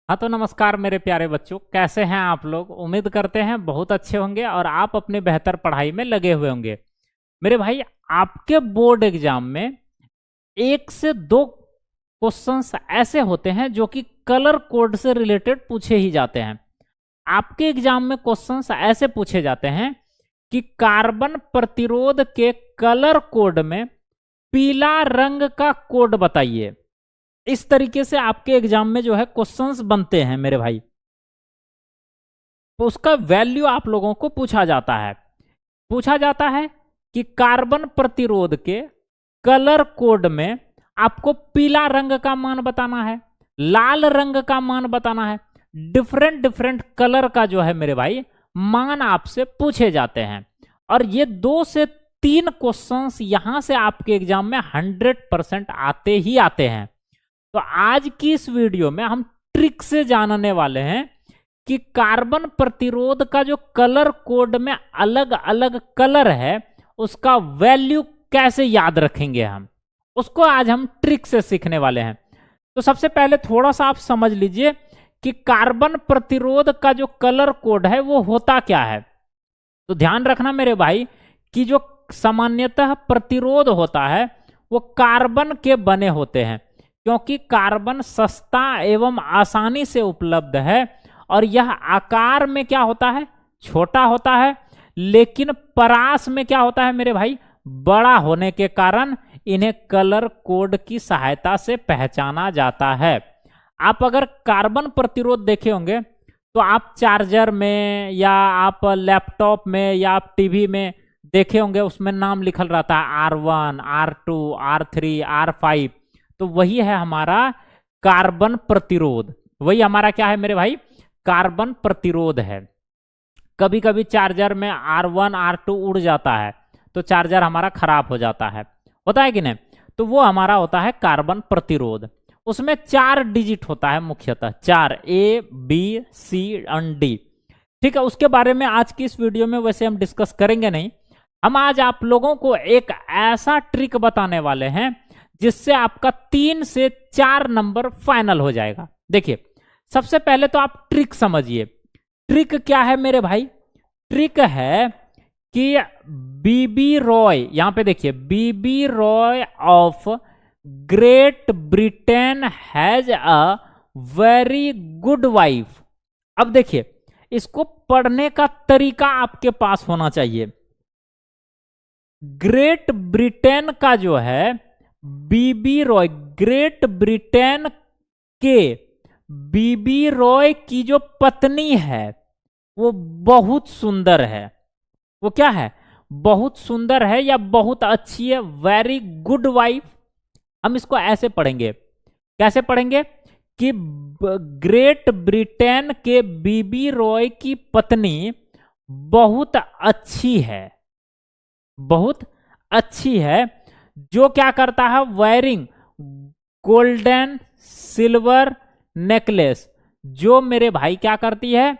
हाँ तो नमस्कार मेरे प्यारे बच्चों, कैसे हैं आप लोग। उम्मीद करते हैं बहुत अच्छे होंगे और आप अपनी बेहतर पढ़ाई में लगे हुए होंगे। मेरे भाई, आपके बोर्ड एग्जाम में एक से दो क्वेश्चंस ऐसे होते हैं जो कि कलर कोड से रिलेटेड पूछे ही जाते हैं। आपके एग्जाम में क्वेश्चंस ऐसे पूछे जाते हैं कि कार्बन प्रतिरोध के कलर कोड में पीला रंग का कोड बताइए। इस तरीके से आपके एग्जाम में जो है क्वेश्चंस बनते हैं मेरे भाई। तो उसका वैल्यू आप लोगों को पूछा जाता है कि कार्बन प्रतिरोध के कलर कोड में आपको पीला रंग का मान बताना है, लाल रंग का मान बताना है। डिफरेंट डिफरेंट कलर का जो है मेरे भाई मान आपसे पूछे जाते हैं। और ये 2 से 3 क्वेश्चंस यहां से आपके एग्जाम में 100% आते ही आते हैं। तो आज की इस वीडियो में हम ट्रिक से जानने वाले हैं कि कार्बन प्रतिरोध का जो कलर कोड में अलग अलग कलर है उसका वैल्यू कैसे याद रखेंगे। हम उसको आज हम ट्रिक से सीखने वाले हैं। तो सबसे पहले थोड़ा सा आप समझ लीजिए कि कार्बन प्रतिरोध का जो कलर कोड है वो होता क्या है। तो ध्यान रखना मेरे भाई कि जो सामान्यतः प्रतिरोध होता है वो कार्बन के बने होते हैं, क्योंकि कार्बन सस्ता एवं आसानी से उपलब्ध है और यह आकार में क्या होता है, छोटा होता है, लेकिन परास में क्या होता है मेरे भाई, बड़ा होने के कारण इन्हें कलर कोड की सहायता से पहचाना जाता है। आप अगर कार्बन प्रतिरोध देखे होंगे तो आप चार्जर में या आप लैपटॉप में या आप टीवी में देखे होंगे, उसमें नाम लिखल रहता है R1, R2, R3, R5। तो वही है हमारा कार्बन प्रतिरोध। वही हमारा क्या है मेरे भाई, कार्बन प्रतिरोध है। कभी कभी चार्जर में R1, R2 उड़ जाता है तो चार्जर हमारा खराब हो जाता है, होता है कि नहीं। तो वो हमारा होता है कार्बन प्रतिरोध। उसमें 4 डिजिट होता है, मुख्यतः 4, A, B, C और D। ठीक है, उसके बारे में आज की इस वीडियो में वैसे हम डिस्कस करेंगे नहीं। हम आज आप लोगों को एक ऐसा ट्रिक बताने वाले हैं जिससे आपका 3 से 4 नंबर फाइनल हो जाएगा। देखिए, सबसे पहले तो आप ट्रिक समझिए। ट्रिक क्या है मेरे भाई, ट्रिक है कि बीबी रॉय, यहां पे देखिए, B B Roy of Great Britain has a very good wife. अब देखिए, इसको पढ़ने का तरीका आपके पास होना चाहिए। ग्रेट ब्रिटेन का जो है बीबी रॉय, ग्रेट ब्रिटेन के बीबी रॉय की जो पत्नी है वो बहुत सुंदर है। वो क्या है, बहुत सुंदर है या बहुत अच्छी है, वेरी गुड वाइफ। हम इसको ऐसे पढ़ेंगे, कैसे पढ़ेंगे कि ग्रेट ब्रिटेन के बीबी रॉय की पत्नी बहुत अच्छी है, बहुत अच्छी है। जो क्या करता है, वेयरिंग गोल्डन सिल्वर नेकलेस। जो मेरे भाई क्या करती है,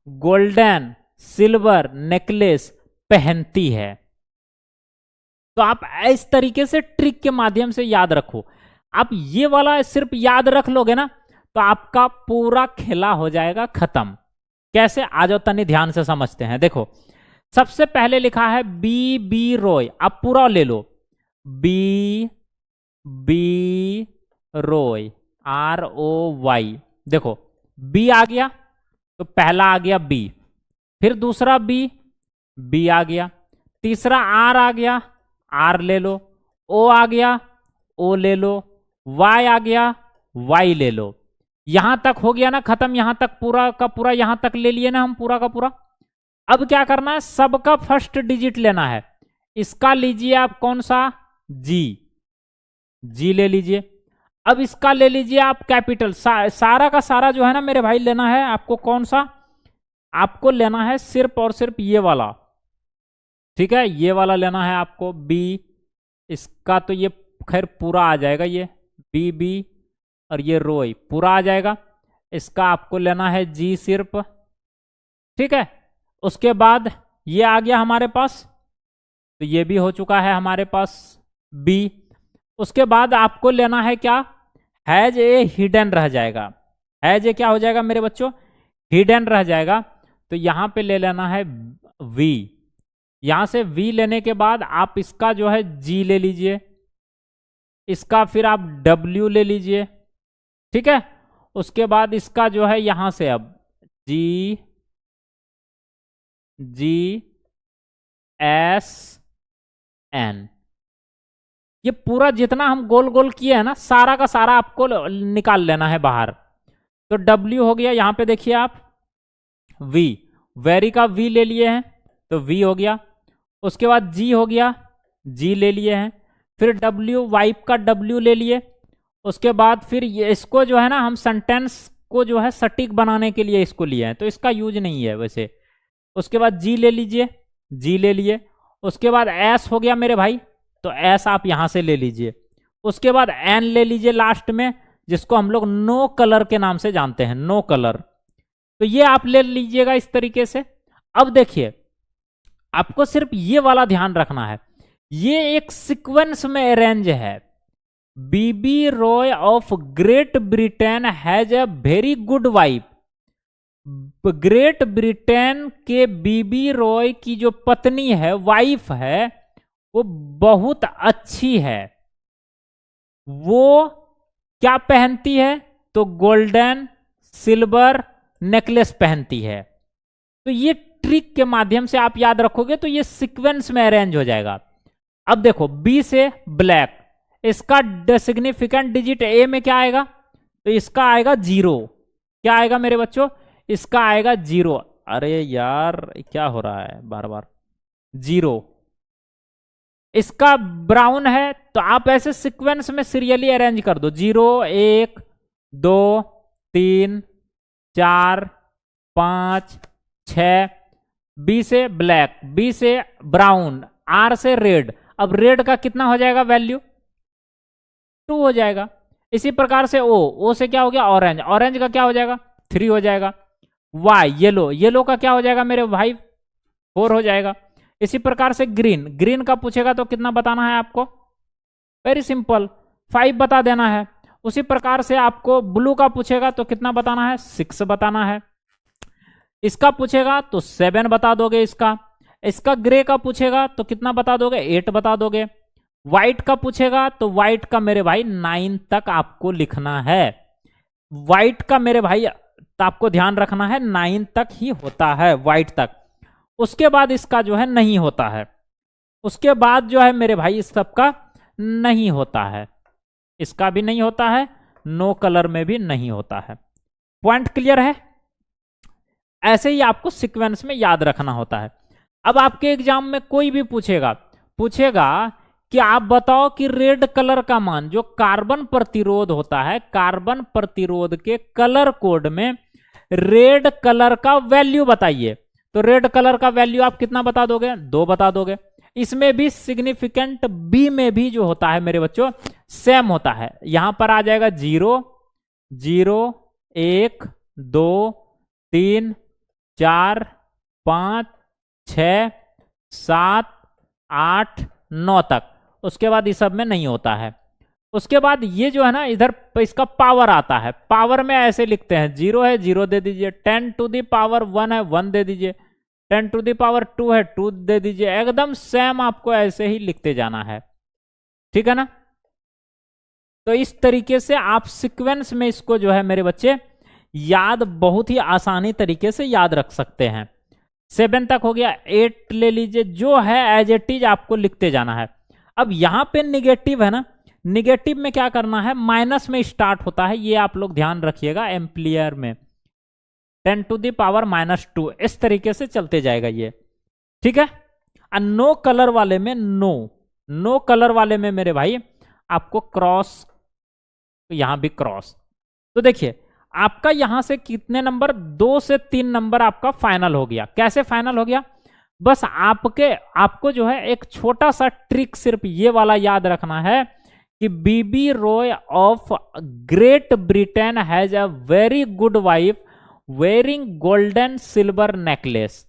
गोल्डन सिल्वर नेकलेस पहनती है। तो आप इस तरीके से ट्रिक के माध्यम से याद रखो। आप ये वाला सिर्फ याद रख लोगे ना तो आपका पूरा खेला हो जाएगा खत्म। कैसे, आ जाओ तनी ध्यान से समझते हैं। देखो, सबसे पहले लिखा है बी रॉय, आप पूरा ले लो, बी रॉय, ROY। देखो, बी आ गया तो पहला आ गया बी, फिर दूसरा बी आ गया, तीसरा आर आ गया, आर ले लो, ओ आ गया, ओ ले लो, वाई आ गया, वाई ले लो। यहां तक हो गया ना खत्म, यहां तक पूरा का पूरा यहां तक ले लिए ना हम पूरा का पूरा। अब क्या करना है, सबका फर्स्ट डिजिट लेना है। इसका लीजिए आप कौन सा, जी ले लीजिए। अब इसका ले लीजिए आप कैपिटल, सारा का सारा जो है ना मेरे भाई लेना है आपको। कौन सा, आपको लेना है सिर्फ और सिर्फ ये वाला, ठीक है, ये वाला लेना है आपको, बी। इसका तो ये खैर पूरा आ जाएगा, ये बी और ये रोई पूरा आ जाएगा। इसका आपको लेना है जी सिर्फ, ठीक है। उसके बाद ये आ गया हमारे पास, तो ये भी हो चुका है हमारे पास बी। उसके बाद आपको लेना है क्या, हैज ए हिडन रह जाएगा, हैज ए क्या हो जाएगा मेरे बच्चों, हिडन रह जाएगा। तो यहां पे ले लेना है वी, यहां से वी लेने के बाद आप इसका जो है जी ले लीजिए, इसका फिर आप डब्ल्यू ले लीजिए, ठीक है। उसके बाद इसका जो है यहां से अब जी जी एस एन, ये पूरा जितना हम गोल गोल किए हैं ना, सारा का सारा आपको निकाल लेना है बाहर। तो डब्ल्यू हो गया, यहां पे देखिए आप वी, वेरी का वी ले लिए हैं तो वी हो गया। उसके बाद जी हो गया, जी ले लिए हैं। फिर डब्ल्यू, वाइप का डब्ल्यू ले लिए। उसके बाद फिर ये इसको जो है ना हम सेंटेंस को जो है सटीक बनाने के लिए इसको लिए हैं, तो इसका यूज नहीं है वैसे। उसके बाद जी ले लीजिए, जी ले लिए। उसके बाद एस हो गया मेरे भाई, तो एस आप यहां से ले लीजिए। उसके बाद एन ले लीजिए लास्ट में, जिसको हम लोग नो कलर के नाम से जानते हैं, नो कलर। तो ये आप ले लीजिएगा इस तरीके से। अब देखिए आपको सिर्फ ये वाला ध्यान रखना है, ये एक सीक्वेंस में अरेंज है। B B Roy of Great Britain has a very good wife. Great Britain के बीबी रॉय की जो पत्नी है, वाइफ है, वो बहुत अच्छी है। वो क्या पहनती है, तो गोल्डन सिल्वर नेकलेस पहनती है। तो ये ट्रिक के माध्यम से आप याद रखोगे तो ये सीक्वेंस में अरेंज हो जाएगा। अब देखो बी से ब्लैक, इसका सिग्निफिकेंट डिजिट ए में क्या आएगा, तो इसका आएगा 0। क्या आएगा मेरे बच्चों, इसका आएगा 0। अरे यार क्या हो रहा है बार बार, 0। इसका ब्राउन है, तो आप ऐसे सीक्वेंस में सीरियली अरेंज कर दो, 0 1 2 3 4 5 6। बी से ब्लैक, बी से ब्राउन, आर से रेड। अब रेड का कितना हो जाएगा वैल्यू, 2 हो जाएगा। इसी प्रकार से ओ से क्या हो गया ऑरेंज, ऑरेंज का क्या हो जाएगा 3 हो जाएगा। वाई येलो, येलो का क्या हो जाएगा मेरे भाई 4 हो जाएगा। इसी प्रकार से ग्रीन, ग्रीन का पूछेगा तो कितना बताना है आपको, वेरी सिंपल 5 बता देना है। उसी प्रकार से आपको ब्लू का पूछेगा तो कितना बताना है, 6 बताना है। इसका पूछेगा तो 7 बता दोगे इसका ग्रे का पूछेगा तो कितना बता दोगे, 8 बता दोगे। व्हाइट का पूछेगा तो व्हाइट का मेरे भाई 9 तक आपको लिखना है। व्हाइट का मेरे भाई तो आपको ध्यान रखना है 9 तक ही होता है, व्हाइट तक। उसके बाद इसका जो है नहीं होता है, उसके बाद जो है मेरे भाई इस सब का नहीं होता है, इसका भी नहीं होता है, नो कलर में भी नहीं होता है। पॉइंट क्लियर है। ऐसे ही आपको सीक्वेंस में याद रखना होता है। अब आपके एग्जाम में कोई भी पूछेगा कि आप बताओ कि रेड कलर का मान, जो कार्बन प्रतिरोध होता है, कार्बन प्रतिरोध के कलर कोड में रेड कलर का वैल्यू बताइए। तो रेड कलर का वैल्यू आप कितना बता दोगे, 2 बता दोगे। इसमें भी सिग्निफिकेंट बी में भी जो होता है मेरे बच्चों सेम होता है। यहां पर आ जाएगा 0 0 1 2 3 4 5 6 7 8 9 तक। उसके बाद इस सब में नहीं होता है। उसके बाद ये जो है ना इधर इसका पावर आता है, पावर में ऐसे लिखते हैं, 0 है 0 दे दीजिए, 10 टू द पावर 1 है 1 दे दीजिए, 10 टू द पावर 2 है 2 दे दीजिए। एकदम सेम आपको ऐसे ही लिखते जाना है, ठीक है ना। तो इस तरीके से आप सीक्वेंस में इसको जो है मेरे बच्चे याद बहुत ही आसानी तरीके से याद रख सकते हैं। 7 तक हो गया, 8 ले लीजिए, जो है एज इट इज आपको लिखते जाना है। अब यहां पे निगेटिव है ना, निगेटिव में क्या करना है, माइनस में स्टार्ट होता है, ये आप लोग ध्यान रखिएगा। एम्पलीयर में 10 टू द पावर -2 इस तरीके से चलते जाएगा ये, ठीक है। नो कलर वाले में नो कलर वाले में मेरे भाई आपको क्रॉस, यहां भी क्रॉस। तो देखिए आपका यहां से कितने नंबर, 2 से 3 नंबर आपका फाइनल हो गया। कैसे फाइनल हो गया, बस आपको जो है एक छोटा सा ट्रिक सिर्फ ये वाला याद रखना है कि B B Roy of Great Britain has a very good wife wearing golden silver necklace.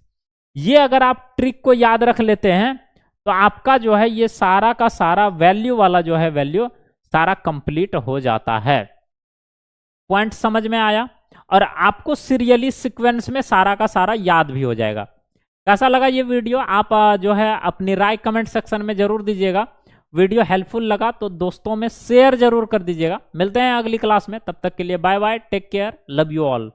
ये अगर आप ट्रिक को याद रख लेते हैं तो आपका जो है ये सारा का सारा वैल्यू वाला जो है वैल्यू सारा कंप्लीट हो जाता है। पॉइंट समझ में आया। और आपको सीरियली सीक्वेंस में सारा का सारा याद भी हो जाएगा। कैसा लगा ये वीडियो, आप जो है अपनी राय कमेंट सेक्शन में जरूर दीजिएगा। वीडियो हेल्पफुल लगा तो दोस्तों में शेयर जरूर कर दीजिएगा। मिलते हैं अगली क्लास में, तब तक के लिए bye bye, take care, love you all.